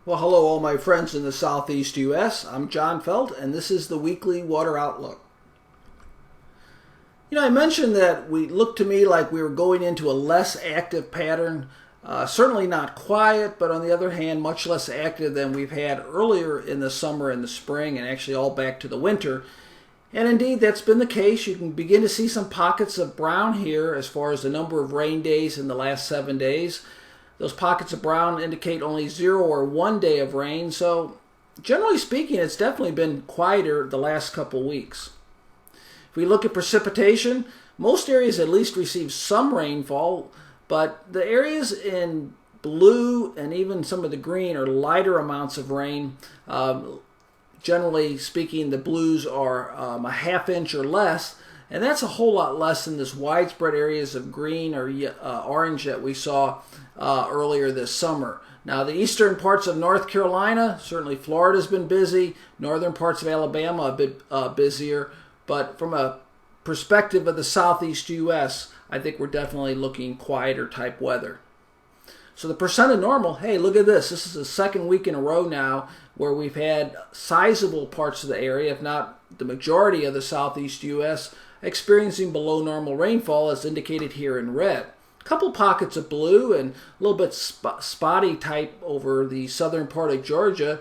Well, hello all my friends in the Southeast U.S. I'm John Feldt, and this is the Weekly Water Outlook. I mentioned that we looked to me like we were going into a less active pattern. Certainly not quiet, but on the other hand, much less active than we've had earlier in the summer and the spring, and actually all back to the winter. And indeed, that's been the case. You can begin to see some pockets of brown here as far as the number of rain days in the last 7 days. Those pockets of brown indicate only 0 or 1 day of rain, so generally speaking, it's definitely been quieter the last couple weeks. If we look at precipitation, most areas at least receive some rainfall, but the areas in blue and even some of the green are lighter amounts of rain. Generally speaking, the blues are a ½ inch or less, and that's a whole lot less than this widespread areas of green or orange that we saw earlier this summer. Now, the eastern parts of North Carolina, certainly Florida's been busy, northern parts of Alabama a bit busier, but from a perspective of the southeast U.S., I think we're definitely looking quieter type weather. So the percent of normal, hey, look at this. This is the second week in a row now where we've had sizable parts of the area, if not the majority of the southeast U.S., experiencing below normal rainfall as indicated here in red. A couple pockets of blue and a little bit spotty type over the southern part of Georgia,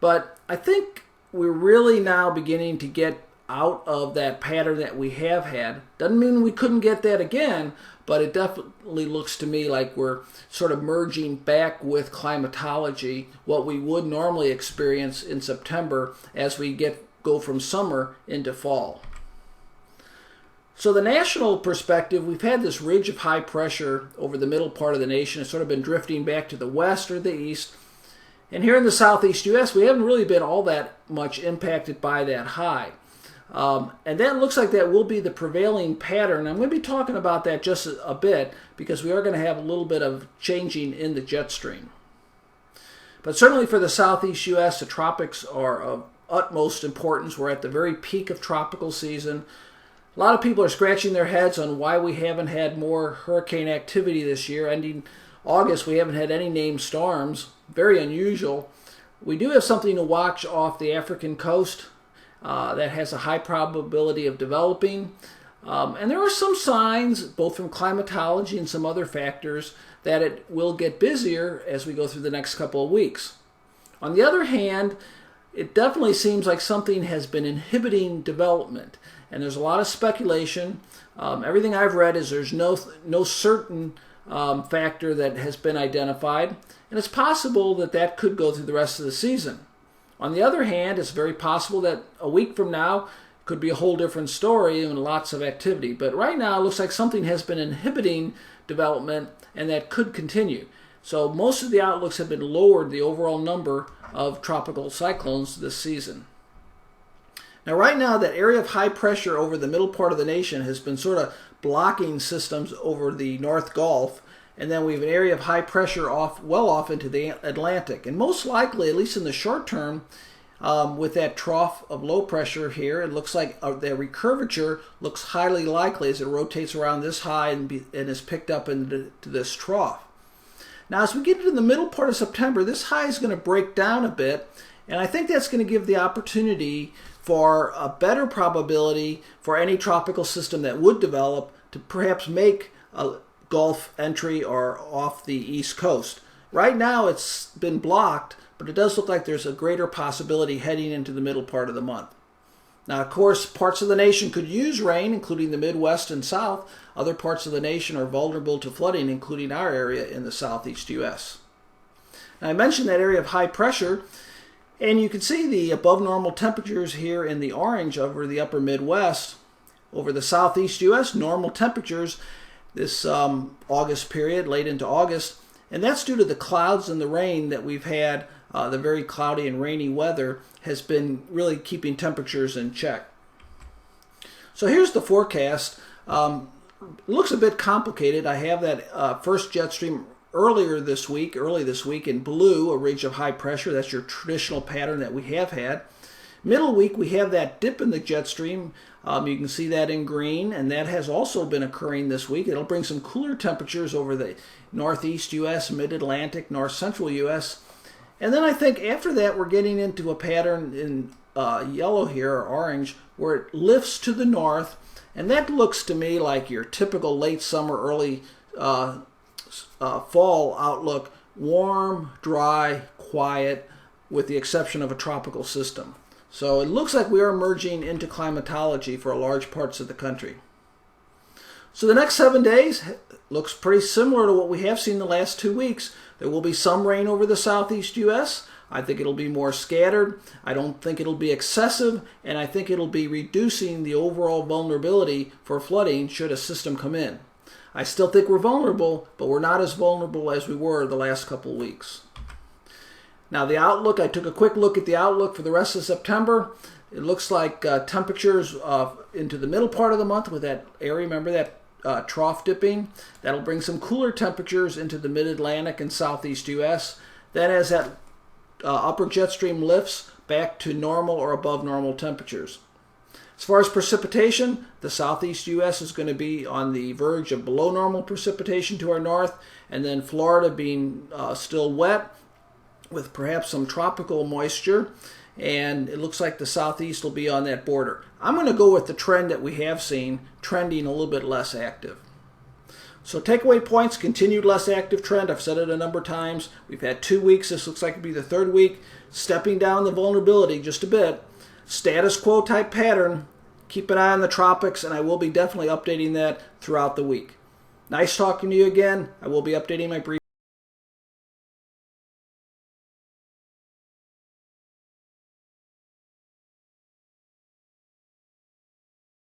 but I think we're really now beginning to get out of that pattern that we have had. Doesn't mean we couldn't get that again, but it definitely looks to me like we're sort of merging back with climatology, what we would normally experience in September as we go from summer into fall. So the national perspective, we've had this ridge of high pressure over the middle part of the nation. It's sort of been drifting back to the west or the east. And here in the southeast U.S., we haven't really been all that much impacted by that high. And that looks like that will be the prevailing pattern. I'm going to be talking about that just a bit because we are going to have a little bit of changing in the jet stream. But certainly for the southeast U.S., the tropics are of utmost importance. We're at the very peak of tropical season. A lot of people are scratching their heads on why we haven't had more hurricane activity this year. Ending August, we haven't had any named storms. Very unusual. We do have something to watch off the African coast that has a high probability of developing. And there are some signs, both from climatology and some other factors, that it will get busier as we go through the next couple of weeks. On the other hand, it definitely seems like something has been inhibiting development. And there's a lot of speculation. Everything I've read is there's no certain factor that has been identified. And it's possible that that could go through the rest of the season. On the other hand, it's very possible that a week from now could be a whole different story and lots of activity. But right now, it looks like something has been inhibiting development, and that could continue. So most of the outlooks have been lowered the overall number of tropical cyclones this season. Now, right now, that area of high pressure over the middle part of the nation has been sort of blocking systems over the North Gulf. And then we have an area of high pressure well off into the Atlantic. And most likely, at least in the short term, with that trough of low pressure here, it looks like the recurvature looks highly likely as it rotates around this high and is picked up into this trough. Now, as we get into the middle part of September, this high is going to break down a bit. And I think that's going to give the opportunity for a better probability for any tropical system that would develop to perhaps make a Gulf entry or off the east coast. Right now it's been blocked, but it does look like there's a greater possibility heading into the middle part of the month. Now, of course, parts of the nation could use rain, including the Midwest and South. Other parts of the nation are vulnerable to flooding, including our area in the southeast U.S. Now, I mentioned that area of high pressure, and you can see the above normal temperatures here in the orange over the upper Midwest. Over the southeast U.S., normal temperatures this August period, late into August, and that's due to the clouds and the rain that we've had. The very cloudy and rainy weather has been really keeping temperatures in check. So here's the forecast. It looks a bit complicated. I have that first jet stream early this week in blue, a ridge of high pressure. That's your traditional pattern that we have had. Middle week, we have that dip in the jet stream. You can see that in green, and that has also been occurring this week. It'll bring some cooler temperatures over the northeast U.S., mid-Atlantic, north-central U.S., And then I think after that we're getting into a pattern in yellow here, or orange, where it lifts to the north, and that looks to me like your typical late summer, early fall outlook. Warm, dry, quiet, with the exception of a tropical system. So it looks like we are merging into climatology for large parts of the country. So the next 7 days looks pretty similar to what we have seen the last 2 weeks. There will be some rain over the southeast U.S. I think it'll be more scattered. I don't think it'll be excessive, and I think it'll be reducing the overall vulnerability for flooding should a system come in. I still think we're vulnerable, but we're not as vulnerable as we were the last couple of weeks. Now the outlook, I took a quick look at the outlook for the rest of September. It looks like temperatures into the middle part of the month with that area, remember that trough dipping, that'll bring some cooler temperatures into the mid-Atlantic and southeast U.S. Then as that upper jet stream lifts back to normal or above normal temperatures. As far as precipitation, the southeast U.S. is going to be on the verge of below normal precipitation to our north, and then Florida being still wet with perhaps some tropical moisture, and it looks like the southeast will be on that border. I'm going to go with the trend that we have seen, trending a little bit less active. So takeaway points, continued less active trend. I've said it a number of times. We've had 2 weeks. This looks like it'll be the third week, stepping down the vulnerability just a bit. Status quo type pattern. Keep an eye on the tropics, and I will be definitely updating that throughout the week. Nice talking to you again. I will be updating my brief.